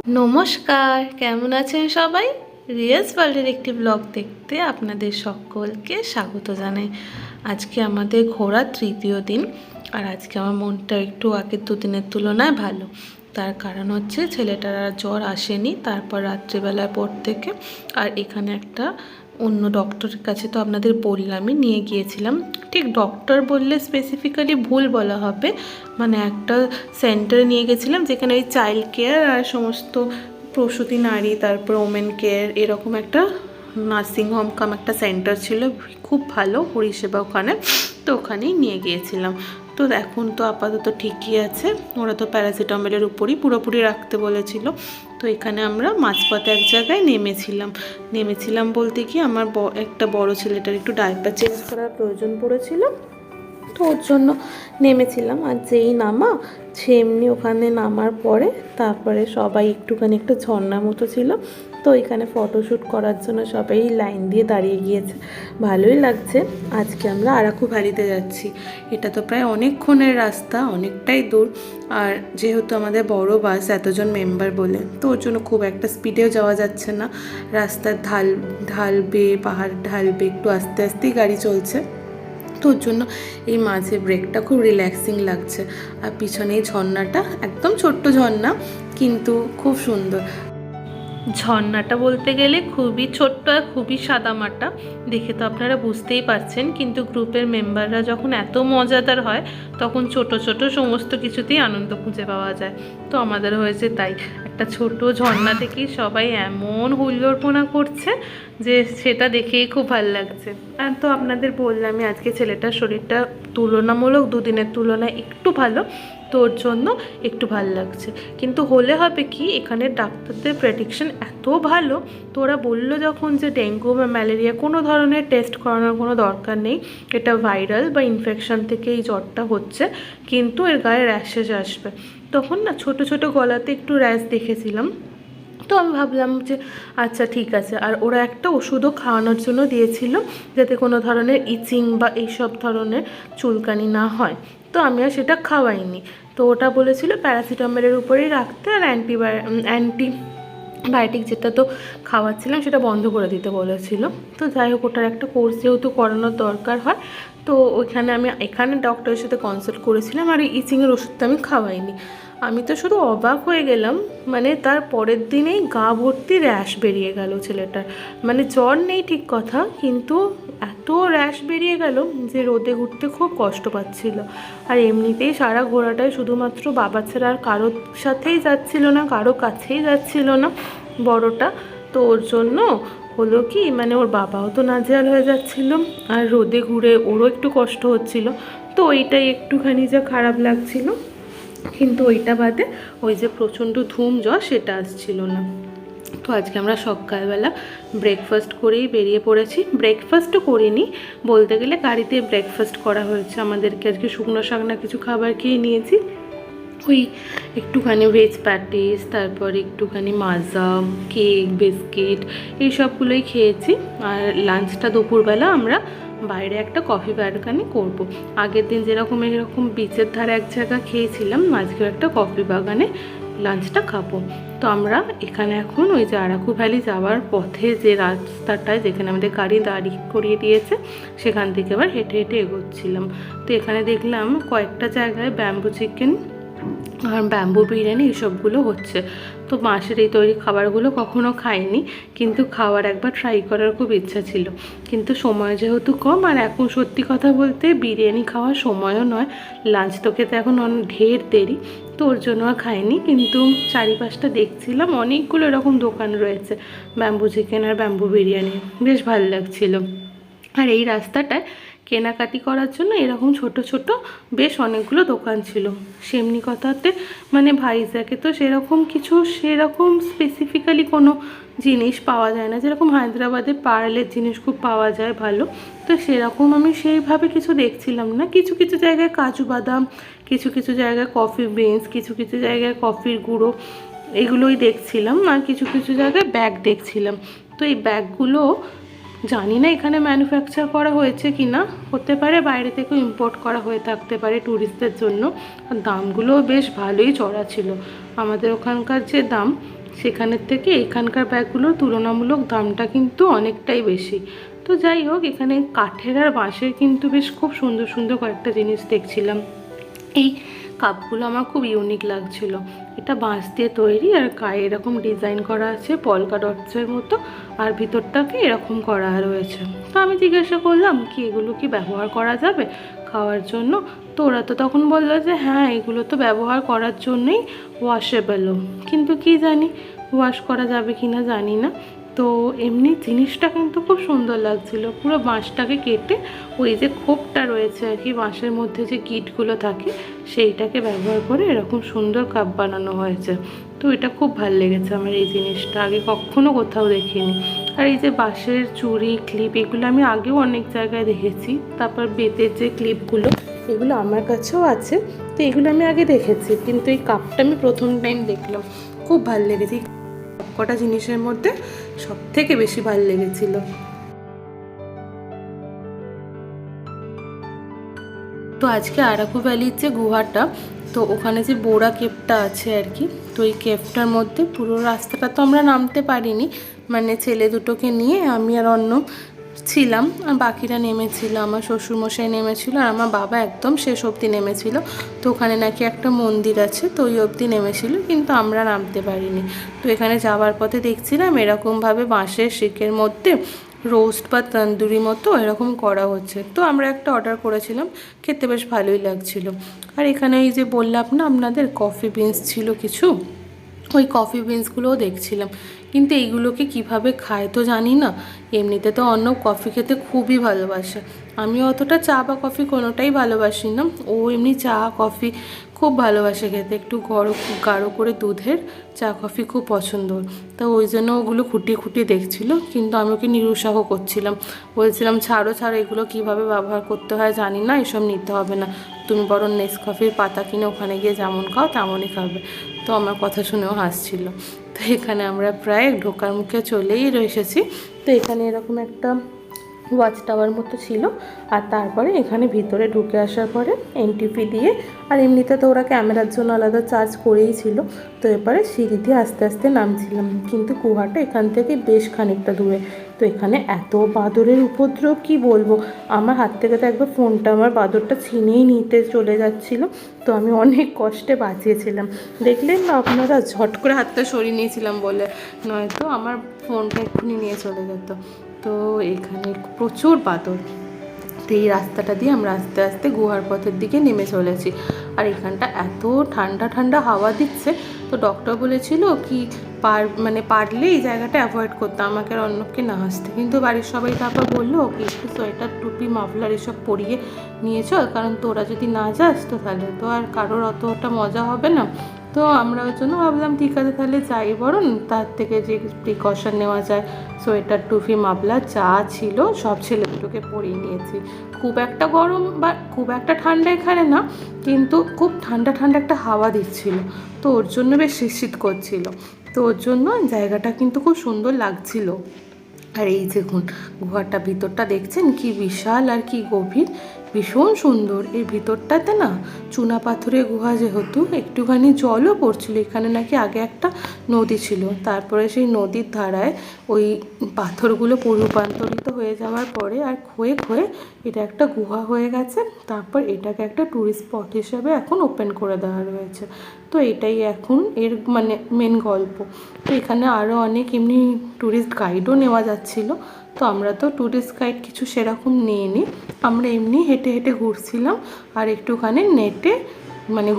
নমস্কার, কেমন আছেন সবাই? রিয়াস ওয়ার্ল্ডের একটি ব্লগ দেখতে আপনাদের সকলকে স্বাগত জানাই। আজকে আমাদের ঘোরার তৃতীয় দিন, আর আজকে আমার মনটা একটু আগের দুদিনের তুলনায় ভালো। তার কারণ হচ্ছে ছেলেটার আর জ্বর আসেনি তারপর রাত্রিবেলার পর থেকে। আর এখানে একটা অন্য ডক্টরের কাছে তো আপনাদের বললামই নিয়ে গিয়েছিলাম। ঠিক ডক্টর বললে স্পেসিফিক্যালি ভুল বলা হবে, মানে একটা সেন্টারে নিয়ে গেছিলাম যেখানে ওই চাইল্ড কেয়ার আর সমস্ত প্রসূতি নারী, তারপর ওমেন কেয়ার, এরকম একটা নার্সিংহোম কাম একটা সেন্টার ছিল। খুব ভালো পরিষেবা ওখানে, তো ওখানেই নিয়ে গিয়েছিলাম। তো এখন তো আপাতত ঠিকই আছে, ওরা তো প্যারাসিটামলের উপরই পুরোপুরি রাখতে বলেছিল। তো এখানে আমরা মাঝপথে এক জায়গায় নেমেছিলাম বলতে কি আমার একটা বড় ছেলেটার একটু ডাইপার চেঞ্জ করার প্রয়োজন পড়েছিল, তো ওর জন্য নেমেছিলাম। আর যেই নামা সেমনি ওখানে নামার পরে তারপরে সবাই একটুখানি একটা ঝর্ণা মতো ছিল, তো এখানে ফটোশ্যুট করার জন্য সবাই লাইন দিয়ে দাঁড়িয়ে গিয়েছে। ভালোই লাগছে। আজকে আমরা আরাকু ভ্যালিতে যাচ্ছি। এটা তো প্রায় অনেকক্ষণের রাস্তা, অনেকটাই দূর। আর যেহেতু আমাদের বড় বাস, এতজন মেম্বার বলে, তো ওর জন্য খুব একটা স্পিডেও যাওয়া যাচ্ছে না। রাস্তার ঢালবে, পাহাড় ঢালবে, একটু আস্তে আস্তেই গাড়ি চলছে। তো ওর জন্য এই মাঝে ব্রেকটা খুব রিল্যাক্সিং লাগছে। আর পিছনে এই ঝর্ণাটা, একদম ছোট্ট ঝর্ণা কিন্তু খুব সুন্দর। ঝর্ণাটা বলতে গেলে খুবই ছোট্ট আর খুবই সাদামাটা, দেখে তো আপনারা বুঝতেই পারছেন। কিন্তু গ্রুপের মেম্বাররা যখন এত মজাদার হয় তখন ছোট ছোট সমস্ত কিছুতেই আনন্দ খুঁজে পাওয়া যায়। তো আমাদের হয়েছে তাই, একটা ছোট ঝর্ণা থেকেই সবাই এমন হুল্লোড়পনা করছে যে সেটা দেখেই খুব ভালো লাগছে। আর তো আপনাদের বললামই আজকে ছেলেটার শরীরটা তুলনামূলক দুদিনের তুলনায় একটু ভালো, তোর জন্য একটু ভালো লাগছে। কিন্তু হলে হবে কি, এখানে ডাক্তারদের প্রেডিকশন এত ভালো, তো ওরা বললো যখন যে ডেঙ্গু বা ম্যালেরিয়া কোনো ধরনের টেস্ট করানোর কোনো দরকার নেই, এটা ভাইরাল বা ইনফেকশন থেকে এই জ্বরটা হচ্ছে, কিন্তু এর গায়ে র্যাশেস আসবে। তখন না ছোট ছোট গলাতে একটু র্যাশ দেখেছিলাম, তো আমি ভাবলাম যে আচ্ছা ঠিক আছে। আর ওরা একটা ওষুধও খাওয়ানোর জন্য দিয়েছিল যাতে কোনো ধরনের ইচিং বা এইসব ধরনের চুলকানি না হয়, তো আমি আর সেটা খাওয়াইনি। তো ওটা বলেছিল প্যারাসিটামলের উপরেই রাখতে, আর অ্যান্টিবায়োটিক যেটা তো খাওয়াচ্ছিলাম সেটা বন্ধ করে দিতে বলেছিল। তো যাই হোক, ওটার একটা কোর্স যেহেতু করানোর দরকার হয়, তো এখানে ডক্টরের সাথে কনসাল্ট করেছিলাম। আর এই ইচিংয়ের ওষুধটা আমি খাওয়াইনি। আমি তো শুধু অবাক হয়ে গেলাম, মানে তার পরের দিনেই গা ভর্তি র্যাশ বেরিয়ে গেল ছেলেটার। মানে জ্বর নেই ঠিক কথা, কিন্তু এত র্যাশ বেরিয়ে গেল যে রোদে ঘুরতে খুব কষ্ট পাচ্ছিল। আর এমনিতেই সারা ঘোরাটায় শুধুমাত্র বাবা ছাড়া আর কারোর সাথেই যাচ্ছিল না, কারো কাছেই যাচ্ছিল না বড়টা। তো ওর জন্য হলো কি, মানে ওর বাবাও তো নাজেহাল হয়ে যাচ্ছিল, আর রোদে ঘুরে ওরও একটু কষ্ট হচ্ছিল। তো ওইটাই একটুখানি যা খারাপ লাগছিল, কিন্তু ওইটা বাদে ওই যে প্রচণ্ড ধুম জ্বর সেটা আসছিল না। তো আজকে আমরা সকালবেলা ব্রেকফাস্ট করেই বেরিয়ে পড়েছি। ব্রেকফাস্টও করিনি বলতে গেলে, গাড়িতে ব্রেকফাস্ট করা হয়েছে আমাদেরকে। আজকে শুকনো শাকনা কিছু খাবার খেয়ে নিয়েছি, ওই একটুখানি ভেজ প্যাটিস, তারপর একটুখানি মাজা, কেক, বিস্কিট, এই সবগুলোই খেয়েছি। আর লাঞ্চটা দুপুরবেলা আমরা বাইরে একটা কফি বাগানে করব। আগের দিন যেরকম এরকম বিচের ধারে এক জায়গা খেয়েছিলাম, আজকেও একটা কফি বাগানে লাঞ্চটা খাবো। তো আমরা এখানে এখন ওই যে আরাকু ভ্যালি যাওয়ার পথে যে রাস্তাটায় যেখানে আমাদের গাড়ি দাঁড়িয়ে করিয়ে দিয়েছে, সেখান থেকে আবার হেঁটে হেঁটে এগোচ্ছিলাম। তো এখানে দেখলাম কয়েকটা জায়গায় ব্যাম্বু চিকেন আর ব্যাম্বু বিরিয়ানি এসবগুলো হচ্ছে। তো মাসের এই তৈরি খাবারগুলো কখনো খাইনি, কিন্তু খাওয়ার একবার ট্রাই করার খুব ইচ্ছা ছিল। কিন্তু সময় যেহেতু কম, আর এখন সত্যি কথা বলতে বিরিয়ানি খাওয়ার সময়ও নয়, লাঞ্চ তো খেতে এখন ঢের দেরি, তো ওর জন্য আর খাইনি। কিন্তু চারিপাশটা দেখছিলাম, অনেকগুলো এরকম দোকান রয়েছে ব্যাম্বু চিকেন আর ব্যাম্বু বিরিয়ানি, বেশ ভালো লাগছিল। আর এই রাস্তাটায় কেনাকাটি করার জন্য এরকম ছোট ছোট বেশ অনেকগুলো দোকান ছিল। সেমনি কথাতে মানে ভাইজ্যাগে তো সেরকম স্পেসিফিক্যালি কোনো জিনিস পাওয়া যায় না, যেরকম হায়দ্রাবাদে পার্লের জিনিস খুব পাওয়া যায় ভালো। তো সেরকম আমি সেইভাবে কিছু দেখছিলাম না। কিছু কিছু জায়গায় কাজু বাদাম, কিছু কিছু জায়গায় কফি বিনস, কিছু কিছু জায়গায় কফির গুঁড়ো, এগুলোই দেখছিলাম। আর কিছু কিছু জায়গায় ব্যাগ দেখছিলাম। তো এই ব্যাগগুলো জানি না এখানে ম্যানুফ্যাকচার করা হয়েছে কি না, হতে পারে বাইরে থেকেও ইম্পোর্ট করা হয়ে থাকতে পারে ট্যুরিস্টদের জন্য। আর দামগুলোও বেশ ভালোই চড়া ছিল। আমাদের ওখানকার যে দাম সেখানের থেকে এখানকার ব্যাগগুলোর তুলনামূলক দামটা কিন্তু অনেকটাই বেশি। তো যাই হোক, এখানে কাঠের আর বাঁশের কিন্তু বেশ খুব সুন্দর সুন্দর কয়েকটা জিনিস দেখছিলাম। এই কাপগুলো আমার খুব ইউনিক লাগছিল। এটা বাঁশ দিয়ে তৈরি আর গায়ে এরকম ডিজাইন করা আছে পলকা ডটসের মতো, আর ভিতরটাকে এরকম করা রয়েছে। তো আমি জিজ্ঞাসা করলাম কি এগুলো কি ব্যবহার করা যাবে খাওয়ার জন্য? তো ওরা তো তখন বললো যে হ্যাঁ, এগুলো তো ব্যবহার করার জন্যই ওয়াশেবেলও, কিন্তু কি জানি ওয়াশ করা যাবে কি না জানি না। তো এমনি জিনিসটা কিন্তু খুব সুন্দর লাগছিল। পুরো বাঁশটাকে কেটে ওই যে খোপটা রয়েছে আর কি, বাঁশের মধ্যে যে গিঁটগুলো থাকে সেইটাকে ব্যবহার করে এরকম সুন্দর কাপ বানানো হয়েছে। তো এটা খুব ভালো লেগেছে আমার, এই জিনিসটা আগে কখনো কোথাও দেখিনি। আর এই যে বাঁশের চুড়ি ক্লিপ, এগুলো আমি আগেও অনেক জায়গায় দেখেছি। তারপর বেতের যে ক্লিপগুলো, এগুলো আমার কাছেও আছে। তো এগুলো আমি আগে দেখেছি, কিন্তু এই কাপটা আমি প্রথম টাইম দেখলাম। খুব ভালো লেগেছে। কটা জিনিসের মধ্যে সব থেকে বেশি ভালো লেগেছিল। তো আজকে আরাকু ভ্যালির যে গুহাটা, তো ওখানে যে বোরা কেভটা আছে আর কি, তো এই কেভটার মধ্যে পুরো রাস্তাটা তো আমরা নামতে পারিনি, মানে ছেলে দুটোকে নিয়ে আমি আর অন্য ছিলাম, আর বাকিরা নেমেছিল। আমার শ্বশুরমশাই নেমেছিল আর আমার বাবা একদম শেষ অবধি নেমেছিল। তো ওখানে নাকি একটা মন্দির আছে, তো ওই অবধি নেমেছিল, কিন্তু আমরা নামতে পারিনি। তো এখানে যাওয়ার পথে দেখছিলাম এরকমভাবে বাঁশের শিকের মধ্যে রোস্ট বা তন্দুরি মতো এরকম করা হচ্ছে। তো আমরা একটা অর্ডার করেছিলাম, খেতে বেশ ভালোই লাগছিল। আর এখানে এই যে বললাম না আপনাদের কফি বিনস ছিল কিছু, ওই কফি বিনসগুলোও দেখছিলাম। কিন্তু এইগুলোকে কিভাবে খায় তো জানি না। এমনিতে তো অন্য কফি খেতে খুবই ভালোবাসে, আমি অতটা চা বা কফি কোনোটাই ভালোবাসি না। ও এমনি চা কফি খুব ভালোবাসে খেতে, একটু গাঢ় করে দুধের চা কফি খুব পছন্দ। তো ওই জন্য ওগুলো খুঁটিয়ে খুঁটিয়ে দেখছিল, কিন্তু আমি ওকে নিরুৎসাহ করছিলাম, বলছিলাম ছাড়ো ছাড়ো, এগুলো কিভাবে ব্যবহার করতে হয় জানি না, এসব নিতে হবে না, তুমি বরং নেসকাফির পাতা কিনে ওখানে গিয়ে যেমন খাও তেমনই খাবে। তো আমার কথা শুনেও হাসছিল। তো এখানে আমরা প্রায় ঢোকার মুখে চলেই এসেছি। তো এখানে এরকম একটা ওয়াচ টাওয়ার মতো ছিল, আর তারপরে এখানে ভিতরে ঢুকে আসার পরে এন্ট্রি ফি দিয়ে, আর এমনিতে তো ওরা ক্যামেরার জন্য আলাদা চার্জ করেই ছিল। তো এবারে সিঁড়ি দিয়ে আস্তে আস্তে নামছিলাম, কিন্তু গুহাটা এখান থেকে বেশ খানিকটা দূরে। তো এখানে এত বাদরের উপদ্রব কি বলবো, আমার হাত থেকে তো একবার ফোনটা আমার বাদরটা ছিনিয়েই নিতে চলে যাচ্ছিল। তো আমি অনেক কষ্টে বাঁচিয়েছিলাম, দেখলেন না আপনারা, ঝট করে হাতটা সরিয়ে নিয়েছিলাম বলে, নয়তো আমার ফোনটা এক্ষুনি নিয়ে চলে যেত। তো এখানে প্রচুর বাদর। তো এই রাস্তাটা দিয়ে আমরা আস্তে আস্তে গুহার পথের দিকে নেমে চলেছি। আর এখানটা এত ঠান্ডা ঠান্ডা হাওয়া দিচ্ছে। তো ডক্টর বলেছিল কি পারলে এই জায়গাটা অ্যাভয়েড করতে, আমাকে আর অন্যকে না আসতে। কিন্তু বাড়ির সবাই তারপর বললো কি একটু সোয়েটার টুপি মাফলার এসব পরিয়ে নিয়ে চল, কারণ তোরা যদি না যাস তো তাহলে তো আর কারোর অতটা মজা হবে না। তো আমরা ওই জন্য ভাবলাম ঠিক আছে তাহলে যাই, বরং তার থেকে যে প্রিকশন নেওয়া যায়, সোয়েটার টুপি মাফলার যা ছিল সব ছেলে দুটোকে পরিয়ে নিয়েছি। খুব একটা গরম বা খুব একটা ঠান্ডা এখানে না, কিন্তু খুব ঠান্ডা ঠান্ডা একটা হাওয়া দিচ্ছিল, তো ওর জন্য বেশ শীত করছিল। তো ওর জন্য জায়গাটা কিন্তু খুব সুন্দর লাগছিল। আর এই দেখুন গুহাটা ভিতরটা দেখছেন কি বিশাল আর কি গভীর, ভীষণ সুন্দর। এর ভিতরটাতে না চুনা পাথরের গুহা, যেহেতু একটুখানি জলও পড়ছিল। এখানে নাকি আগে একটা নদী ছিল, তারপরে সেই নদীর ধারায় ওই পাথরগুলো রূপান্তরিত হয়ে যাওয়ার পরে আর ক্ষয়ে ক্ষয়ে এটা একটা গুহা হয়ে গেছে। তারপর এটাকে একটা ট্যুরিস্ট স্পট হিসেবে এখন ওপেন করে দেওয়া রয়েছে। তো এটাই এখন এর মেন গল্প। তো এখানে আরও অনেক এমনি ট্যুরিস্ট গাইডও নেওয়া যাচ্ছিল। তো আমরা তো ট্যুরিস্ট গাইড কিছু সেরকম নিইনি, আমরা এমনি হেঁটে হেঁটে ঘুরছিলাম আর একটুখানি নেটে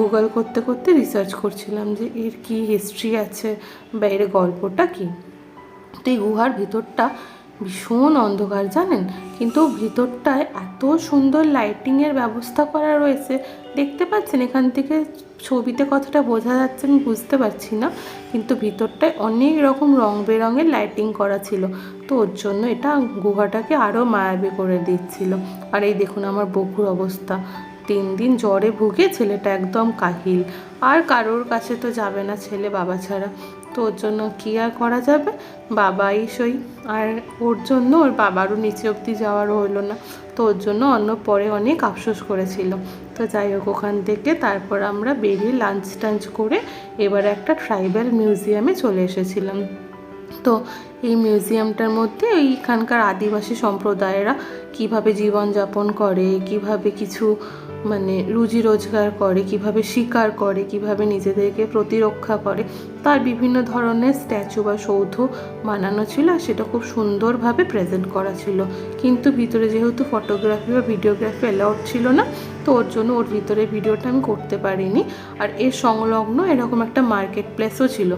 গুগল করতে করতে রিসার্চ করছিলাম যে এর কী হিস্ট্রি আছে বা এর গল্পটা কী। তো এই গুহার ভিতরটা ভীষণ অন্ধকার জানেন, কিন্তু ভিতরটায় এত সুন্দর লাইটিংয়ের ব্যবস্থা করা রয়েছে, দেখতে পাচ্ছেন এখান থেকে ছবিতে কতটা বোঝা যাচ্ছে আমি বুঝতে পারছি না, কিন্তু ভিতরটায় অনেক রকম রং বেরঙের লাইটিং করা ছিল। তো ওর জন্য এটা গুহাটাকে আরও মায়াবী করে দিচ্ছিল। আর এই দেখুন আমার বকুর অবস্থা, 3 দিন জ্বরে ভুগে ছেলেটা একদম কাহিল, আর কারোর কাছে তো যাবে না ছেলে বাবা ছাড়া। তো ওর জন্য কী আর করা যাবে, বাবাই সই। আর ওর জন্য ওর বাবারও নিচে অবধি যাওয়ারও হলো না, তো ওর জন্য অন্য পরে অনেক আফসোস করেছিল। তো যাই হোক, ওখান থেকে তারপর আমরা বেরিয়ে লাঞ্চ টাঞ্চ করে এবার একটা ট্রাইবাল মিউজিয়ামে চলে এসেছিলাম। তো এই মিউজিয়ামটার মধ্যে এইখানকার আদিবাসী সম্প্রদায়েরা কিভাবে জীবনযাপন করে, কিভাবে কিছু মানে রুজি রোজগার করে, কিভাবে শিকার করে, কিভাবে নিজেদেরকে প্রতিরক্ষা করে, তার বিভিন্ন ধরনের স্ট্যাচু বা সৌধ বানানো ছিল, আর সেটা খুব সুন্দরভাবে প্রেজেন্ট করা ছিল। কিন্তু ভিতরে যেহেতু ফটোগ্রাফি বা ভিডিওগ্রাফি অ্যালাউড ছিল না, তো ওর জন্য ওর ভিতরে ভিডিওটা আমি করতে পারিনি। আর এর সংলগ্ন এরকম একটা মার্কেট প্লেসও ছিল,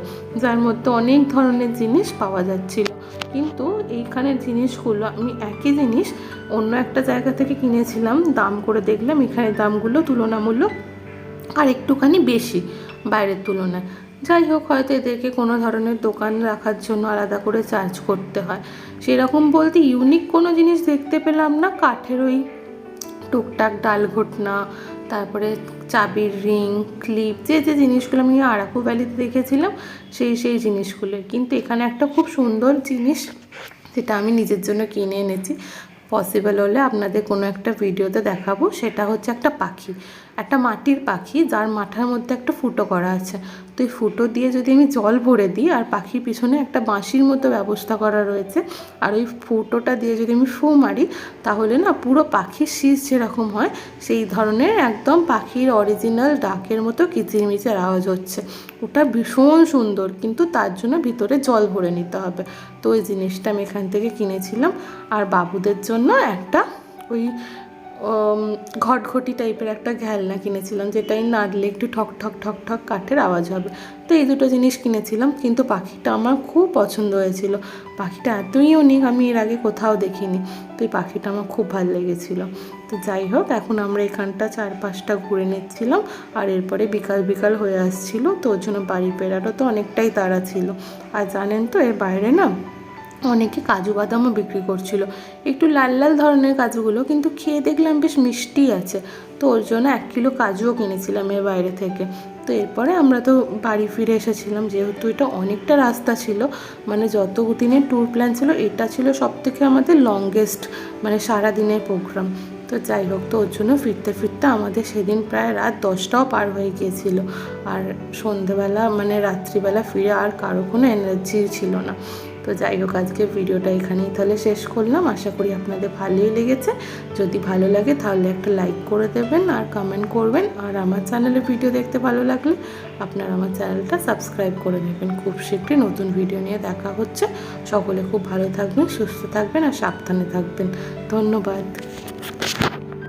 যার মধ্যে অনেক ধরনের জিনিস পাওয়া যাচ্ছিল। কিন্তু এইখানের জিনিসগুলো আমি একই জিনিস অন্য একটা জায়গা থেকে কিনেছিলাম, দাম করে দেখলাম এখানে দামগুলো তুলনামূলক আর একটুখানি বেশি বাইরের তুলনায়। যাই হোক, হয়তো এদেরকে কোনো ধরনের দোকান রাখার জন্য আলাদা করে চার্জ করতে হয়। সেরকম বলতে ইউনিক কোনো জিনিস দেখতে পেলাম না, কাঠের ওই টুকটাক ডাল ঘটনা, তারপরে চাবির রিং, ক্লিপ, যে যে জিনিসগুলো আমি আরাকু ভ্যালিতে দেখেছিলাম সেই জিনিসগুলো। কিন্তু এখানে একটা খুব সুন্দর জিনিস যেটা আমি নিজের জন্য কিনে এনেছি, পসিবল হলে আপনাদের কোনো একটা ভিডিওতে দেখাবো। সেটা হচ্ছে একটা পাখি, একটা মাটির পাখি, যার মাথার মধ্যে একটা ফুটো করা আছে। তো এই ফুটো দিয়ে যদি আমি জল ভরে দিই, আর পাখির পিছনে একটা বাঁশির মতো ব্যবস্থা করা রয়েছে, আর ওই ফুটোটা দিয়ে যদি আমি ফু মারি, তাহলে না পুরো পাখির শীষ যেরকম হয় সেই ধরনের একদম পাখির অরিজিনাল ডাকের মতো কিচিরমিচির আওয়াজ হচ্ছে। ওটা ভীষণ সুন্দর, কিন্তু তার জন্য ভিতরে জল ভরে নিতে হবে। তো ওই জিনিসটা আমি এখান থেকে কিনেছিলাম। আর বাবুদের জন্য একটা ওই ঘটঘটি টাইপের একটা খেলনা কিনেছিলাম, যেটাই নাড়লে একটু ঠক ঠক ঠক ঠক কাঠের আওয়াজ হবে। তো এই দুটো জিনিস কিনেছিলাম, কিন্তু পাখিটা আমার খুব পছন্দ হয়েছিল। পাখিটা এতই ইউনিক, আমি এর আগে কোথাও দেখিনি। তো এই পাখিটা আমার খুব ভালো লেগেছিলো। তো যাই হোক, এখন আমরা এখানটা 4-5টা ঘুরে নিচ্ছিলাম, আর এরপরে বিকাল বিকাল হয়ে আসছিলো, তো ওর জন্য বাড়ি ফেরারও তো অনেকটাই তাড়া ছিল। আর জানেন তো, এর বাইরে না অনেকে কাজু বাদামও বিক্রি করছিল, একটু লাল লাল ধরনের কাজুগুলো, কিন্তু খেয়ে দেখলাম বেশ মিষ্টি আছে। তো ওর জন্য 1 কিলো কাজুও কিনেছিলাম এর বাইরে থেকে। তো এরপরে আমরা তো বাড়ি ফিরে এসেছিলাম, যেহেতু এটা অনেকটা রাস্তা ছিল, মানে যত দিনের ট্যুর প্ল্যান ছিল এটা ছিল সবথেকে আমাদের লংগেস্ট, মানে সারাদিনের প্রোগ্রাম। তো যাই হোক, তো ওর জন্য ফিরতে ফিরতে আমাদের সেদিন প্রায় রাত 10টাও পার হয়ে গিয়েছিল। আর সন্ধেবেলা মানে রাত্রিবেলা ফিরে আর কারো কোনো এনার্জি ছিল না। তো যাই হোক, আজকে ভিডিওটা এখানেই তাহলে শেষ করলাম। আশা করি আপনাদের ভালোই লেগেছে। যদি ভালো লাগে তাহলে একটা লাইক করে দেবেন আর কমেন্ট করবেন। আর আমার চ্যানেলে ভিডিও দেখতে ভালো লাগলে আপনারা আমার চ্যানেলটা সাবস্ক্রাইব করে নেবেন। খুব শীঘ্রই নতুন ভিডিও নিয়ে দেখা হচ্ছে। সকলে খুব ভালো থাকবেন, সুস্থ থাকবেন আর সাবধানে থাকবেন। ধন্যবাদ।